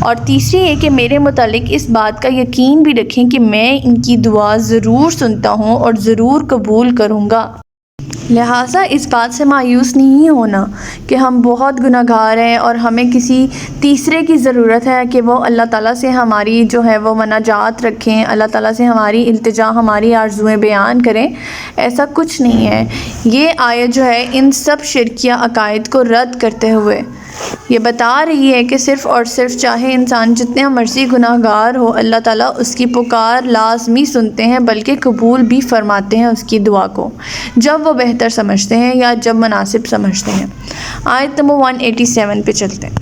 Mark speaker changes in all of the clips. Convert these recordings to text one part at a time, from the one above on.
Speaker 1: اور تیسری یہ کہ میرے متعلق اس بات کا یقین بھی رکھیں کہ میں ان کی دعا ضرور سنتا ہوں اور ضرور قبول کروں گا۔ لہٰذا اس بات سے مایوس نہیں ہونا کہ ہم بہت گناہ گار ہیں اور ہمیں کسی تیسرے کی ضرورت ہے کہ وہ اللہ تعالیٰ سے ہماری جو ہے وہ مناجات رکھیں، اللہ تعالیٰ سے ہماری التجا، ہماری آرزوئیں بیان کریں۔ ایسا کچھ نہیں ہے۔ یہ آیت جو ہے ان سب شرکیہ عقائد کو رد کرتے ہوئے یہ بتا رہی ہے کہ صرف اور صرف چاہے انسان جتنے مرضی گناہ گار ہو، اللہ تعالیٰ اس کی پکار لازمی سنتے ہیں، بلکہ قبول بھی فرماتے ہیں اس کی دعا کو، جب وہ بہتر سمجھتے ہیں یا جب مناسب سمجھتے ہیں۔ آیت نمبر 187 پہ چلتے ہیں۔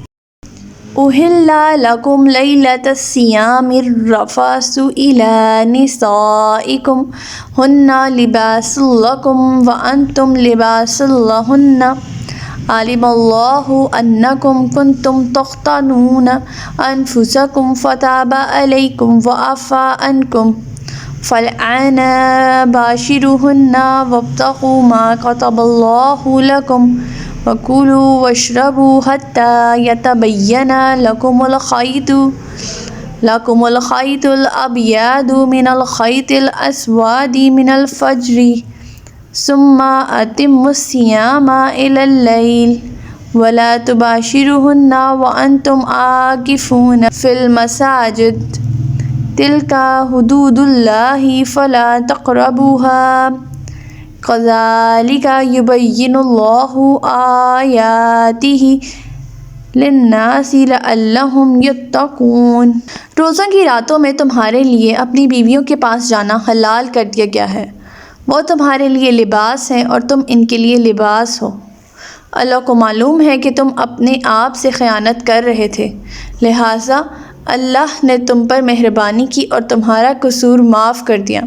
Speaker 1: أُحِلَّ لَكُمْ لَيْلَةَ الصِّيَامِ الرَّفَثُ إِلَىٰ نِسَائِكُمْ هُنَّ لِبَاسٌ لَكُمْ وَأَنْتُمْ لِبَاسٌ لَهُنَّ عَلِمَ اللَّهُ أَنَّكُمْ كُنْتُمْ تَخْتَانُونَ أَنفُسَكُمْ فَتَابَ عَلَيْكُمْ وَعَفَا عَنْكُمْ فَالْآنَ بَاشِرُوهُنَّ وَابْتَغُوا مَا كَتَبَ اللَّهُ لَكُمْ وَكُلُوا وَاشْرَبُوا حَتَّىٰ يَتَبَيَّنَ لَكُمُ الْخَيْطُ الْأَبْيَضُ مِنَ الْخَيْطِ الْأَسْوَدِ مِنَ الْفَجْرِ ثُمَّ أَتِمُّوا الصِّيَامَ إِلَى اللَّيْلِ وَلَا تُبَاشِرُوهُنَّ وَأَنْتُمْ عَاكِفُونَ فِي الْمَسَاجِدِ تِلْكَ حُدُودُ اللَّهِ فَلَا تَقْرَبُوهَا كَذَٰلِكَ يُبَيِّنُ اللَّهُ آيَاتِهِ لِلنَّاسِ لَعَلَّهُمْ يَتَّقُونَ۔ روزوں کی راتوں میں تمہارے لیے اپنی بیویوں کے پاس جانا حلال کر دیا گیا ہے، وہ تمہارے لیے لباس ہیں اور تم ان کے لیے لباس ہو۔ اللہ کو معلوم ہے کہ تم اپنے آپ سے خیانت کر رہے تھے، لہٰذا اللہ نے تم پر مہربانی کی اور تمہارا قصور معاف کر دیا،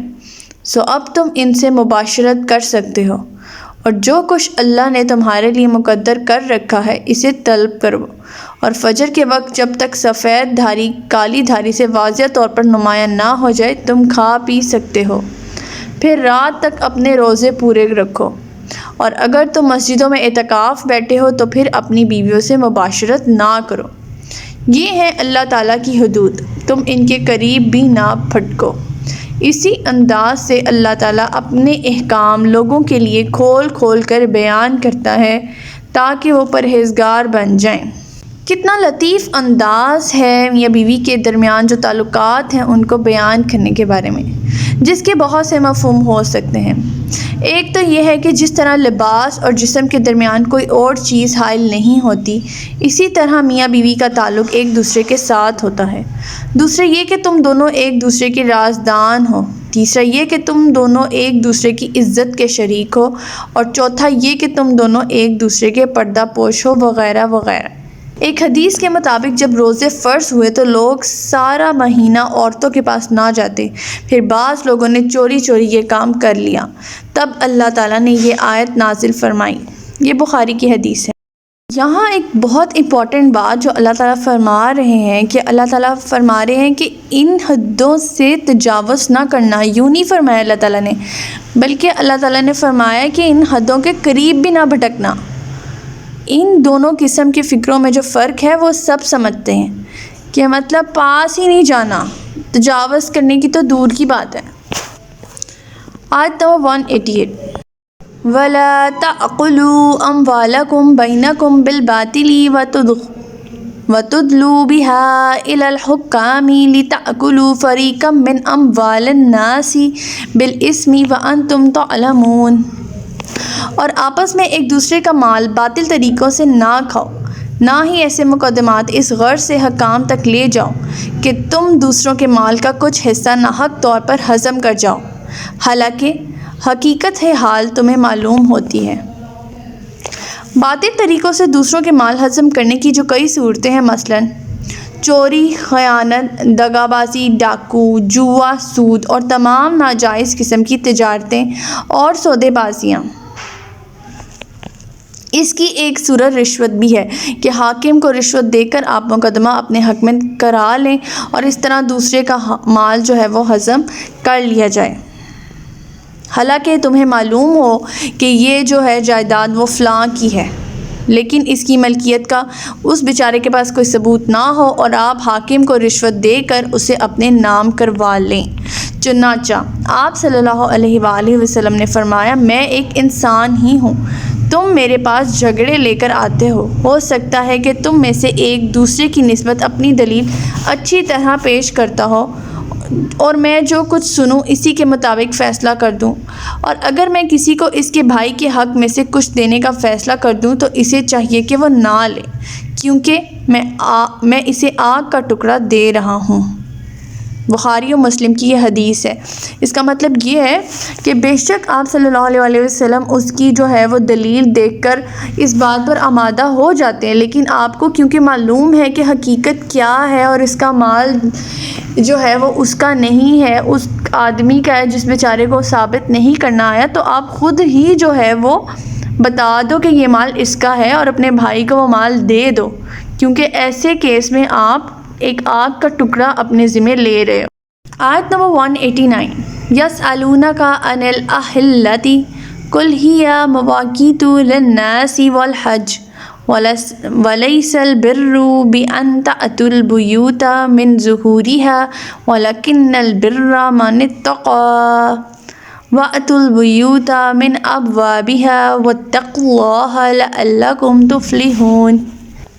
Speaker 1: سو اب تم ان سے مباشرت کر سکتے ہو، اور جو کچھ اللہ نے تمہارے لیے مقدر کر رکھا ہے اسے طلب کرو، اور فجر کے وقت جب تک سفید دھاری کالی دھاری سے واضح طور پر نمایاں نہ ہو جائے تم کھا پی سکتے ہو، پھر رات تک اپنے روزے پورے رکھو، اور اگر تم مسجدوں میں اعتکاف بیٹھے ہو تو پھر اپنی بیویوں سے مباشرت نہ کرو۔ یہ ہیں اللہ تعالیٰ کی حدود، تم ان کے قریب بھی نہ پھٹکو۔ اسی انداز سے اللہ تعالیٰ اپنے احکام لوگوں کے لیے کھول کھول کر بیان کرتا ہے تاکہ وہ پرہیزگار بن جائیں۔ کتنا لطیف انداز ہے میاں بیوی کے درمیان جو تعلقات ہیں ان کو بیان کرنے کے بارے میں، جس کے بہت سے مفہوم ہو سکتے ہیں۔ ایک تو یہ ہے کہ جس طرح لباس اور جسم کے درمیان کوئی اور چیز حائل نہیں ہوتی، اسی طرح میاں بیوی کا تعلق ایک دوسرے کے ساتھ ہوتا ہے۔ دوسرا یہ کہ تم دونوں ایک دوسرے کے رازدان ہو۔ تیسرا یہ کہ تم دونوں ایک دوسرے کی عزت کے شریک ہو، اور چوتھا یہ کہ تم دونوں ایک دوسرے کے پردہ پوش ہو، وغیرہ وغیرہ۔ ایک حدیث کے مطابق جب روزے فرض ہوئے تو لوگ سارا مہینہ عورتوں کے پاس نہ جاتے، پھر بعض لوگوں نے چوری چوری یہ کام کر لیا، تب اللہ تعالیٰ نے یہ آیت نازل فرمائی۔ یہ بخاری کی حدیث ہے۔ یہاں ایک بہت امپورٹنٹ بات جو اللہ تعالیٰ فرما رہے ہیں کہ اللہ تعالیٰ فرما رہے ہیں کہ ان حدوں سے تجاوز نہ کرنا۔ یوں نہیں فرمایا اللہ تعالیٰ نے، بلکہ اللہ تعالیٰ نے فرمایا کہ ان حدوں کے قریب بھی نہ بھٹکنا۔ ان دونوں قسم کے فکروں میں جو فرق ہے وہ سب سمجھتے ہیں کہ مطلب پاس ہی نہیں جانا، تجاوز کرنے کی تو دور کی بات ہے۔ آیت نمبر 188۔ وَلَا تَأْكُلُوا أَمْوَالَكُمْ بَيْنَكُمْ بِالْبَاطِلِ وَتُدْلُوا بِهَا إِلَى الْحُكَّامِ لِتَأْكُلُوا فَرِيقًا مِّنْ أَمْوَالِ النَّاسِ بِالْإِثْمِ وَأَنْتُمْ تَعْلَمُونَ۔ اور آپس میں ایک دوسرے کا مال باطل طریقوں سے نہ کھاؤ، نہ ہی ایسے مقدمات اس غرض سے حکام تک لے جاؤ کہ تم دوسروں کے مال کا کچھ حصہ ناحق طور پر ہضم کر جاؤ، حالانکہ حقیقت حال تمہیں معلوم ہوتی ہے۔ باطل طریقوں سے دوسروں کے مال ہضم کرنے کی جو کئی صورتیں ہیں، مثلاً چوری، خیانت، دغا بازی، ڈاکو، جوا، سود اور تمام ناجائز قسم کی تجارتیں اور سودے بازیاں۔ اس کی ایک صورت رشوت بھی ہے کہ حاکم کو رشوت دے کر آپ مقدمہ اپنے حق میں کرا لیں اور اس طرح دوسرے کا مال جو ہے وہ ہضم کر لیا جائے، حالانکہ تمہیں معلوم ہو کہ یہ جو ہے جائیداد وہ فلاں کی ہے۔ لیکن اس کی ملکیت کا اس بیچارے کے پاس کوئی ثبوت نہ ہو اور آپ حاکم کو رشوت دے کر اسے اپنے نام کروا لیں۔ چنانچہ آپ صلی اللہ علیہ وآلہ وسلم نے فرمایا، میں ایک انسان ہی ہوں، تم میرے پاس جھگڑے لے کر آتے ہو سکتا ہے کہ تم میں سے ایک دوسرے کی نسبت اپنی دلیل اچھی طرح پیش کرتا ہو اور میں جو کچھ سنوں اسی کے مطابق فیصلہ کر دوں، اور اگر میں کسی کو اس کے بھائی کے حق میں سے کچھ دینے کا فیصلہ کر دوں تو اسے چاہیے کہ وہ نہ لے، کیونکہ میں اسے آگ کا ٹکڑا دے رہا ہوں۔ بخاری و مسلم کی یہ حدیث ہے۔ اس کا مطلب یہ ہے کہ بے شک آپ صلی اللہ علیہ وسلم اس کی جو ہے وہ دلیل دیکھ کر اس بات پر آمادہ ہو جاتے ہیں، لیکن آپ کو کیونکہ معلوم ہے کہ حقیقت کیا ہے اور اس کا مال جو ہے وہ اس کا نہیں ہے، اس آدمی کا ہے جس بیچارے کو ثابت نہیں کرنا آیا، تو آپ خود ہی جو ہے وہ بتا دو کہ یہ مال اس کا ہے اور اپنے بھائی کو وہ مال دے دو، کیونکہ ایسے کیس میں آپ ایک آگ کا ٹکڑا اپنے ذمہ لے رہے ہو۔ آیت نمبر 189، یسألونک عن الأحلة قل هي مواقیت للناس والحج وليس البر بأن تأتوا البيوت من ظهورها ولكن البر من اتقى وأتوا البيوت من أبوابها واتقوا الله لعلكم تفلحون۔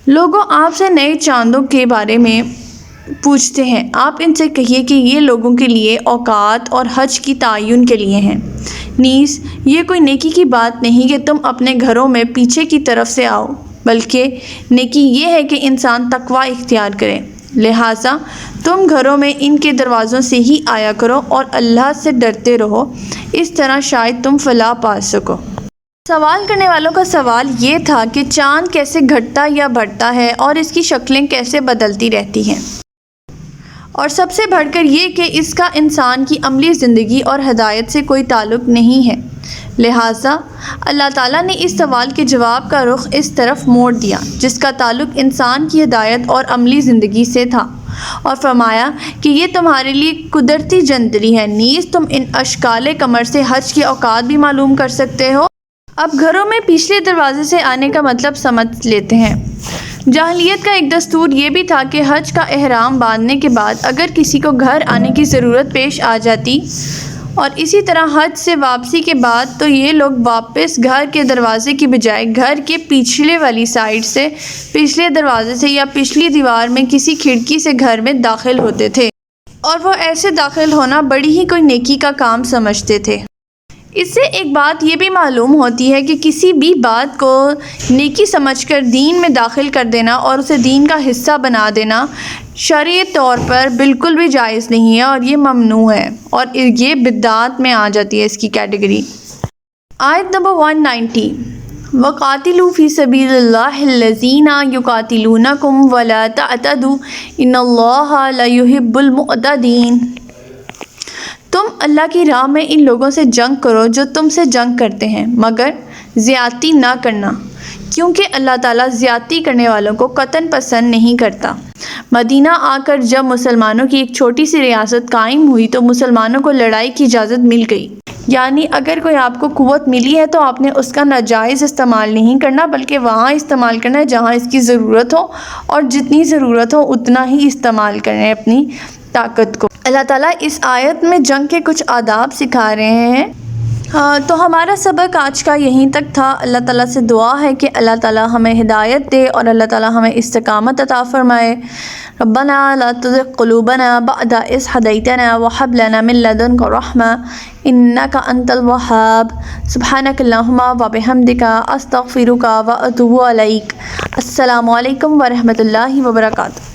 Speaker 1: لوگوں آپ سے نئے چاندوں کے بارے میں پوچھتے ہیں، آپ ان سے کہیے کہ یہ لوگوں کے لیے اوقات اور حج کی تعین کے لیے ہیں، نیز یہ کوئی نیکی کی بات نہیں کہ تم اپنے گھروں میں پیچھے کی طرف سے آؤ، بلکہ نیکی یہ ہے کہ انسان تقوی اختیار کرے، لہٰذا تم گھروں میں ان کے دروازوں سے ہی آیا کرو اور اللہ سے ڈرتے رہو، اس طرح شاید تم فلاح پا سکو۔ سوال کرنے والوں کا سوال یہ تھا کہ چاند کیسے گھٹتا یا بڑھتا ہے اور اس کی شکلیں کیسے بدلتی رہتی ہیں، اور سب سے بڑھ کر یہ کہ اس کا انسان کی عملی زندگی اور ہدایت سے کوئی تعلق نہیں ہے۔ لہٰذا اللہ تعالیٰ نے اس سوال کے جواب کا رخ اس طرف موڑ دیا جس کا تعلق انسان کی ہدایت اور عملی زندگی سے تھا، اور فرمایا کہ یہ تمہارے لیے قدرتی جنتری ہے، نیز تم ان اشکال قمر سے حج کے اوقات بھی معلوم کر سکتے ہو۔ اب گھروں میں پچھلے دروازے سے آنے کا مطلب سمجھ لیتے ہیں۔ جاہلیت کا ایک دستور یہ بھی تھا کہ حج کا احرام باندھنے کے بعد اگر کسی کو گھر آنے کی ضرورت پیش آ جاتی اور اسی طرح حج سے واپسی کے بعد، تو یہ لوگ واپس گھر کے دروازے کی بجائے گھر کے پیچھے والی سائڈ سے پچھلے دروازے سے یا پچھلی دیوار میں کسی کھڑکی سے گھر میں داخل ہوتے تھے، اور وہ ایسے داخل ہونا بڑی ہی کوئی نیکی کا کام سمجھتے تھے۔ اس سے ایک بات یہ بھی معلوم ہوتی ہے کہ کسی بھی بات کو نیکی سمجھ کر دین میں داخل کر دینا اور اسے دین کا حصہ بنا دینا شرعی طور پر بالکل بھی جائز نہیں ہے، اور یہ ممنوع ہے، اور یہ بدعات میں آ جاتی ہے اس کی کیٹیگری۔ آیت نمبر 190، وَقَاتِلُوا فِي سَبِيلِ اللَّهِ الَّذِينَ يُقَاتِلُونَكُمْ وَلَا تَعْتَدُوا إِنَّ اللَّهَ لَا يُحِبُّ الْمُعْتَدِينَ۔ تم اللہ کی راہ میں ان لوگوں سے جنگ کرو جو تم سے جنگ کرتے ہیں، مگر زیادتی نہ کرنا، کیونکہ اللہ تعالیٰ زیادتی کرنے والوں کو قطعاً پسند نہیں کرتا۔ مدینہ آ کر جب مسلمانوں کی ایک چھوٹی سی ریاست قائم ہوئی تو مسلمانوں کو لڑائی کی اجازت مل گئی، یعنی اگر کوئی آپ کو قوت ملی ہے تو آپ نے اس کا ناجائز استعمال نہیں کرنا، بلکہ وہاں استعمال کرنا ہے جہاں اس کی ضرورت ہو، اور جتنی ضرورت ہو اتنا ہی استعمال کرنا ہے اپنی طاقت کو۔ اللہ تعالیٰ اس آیت میں جنگ کے کچھ آداب سکھا رہے ہیں۔ تو ہمارا سبق آج کا یہیں تک تھا۔ اللہ تعالیٰ سے دعا ہے کہ اللہ تعالیٰ ہمیں ہدایت دے اور اللہ تعالیٰ ہمیں استقامت عطا فرمائے۔ ربنا لا تزغ قلوبنا بعد إذ هديتنا وهب لنا من لدنك رحمة إنك أنت الوهاب سبحانك اللهم وبحمدك أستغفرك وأتوب إليك۔ السلام علیکم ورحمۃ اللہ وبرکاتہ۔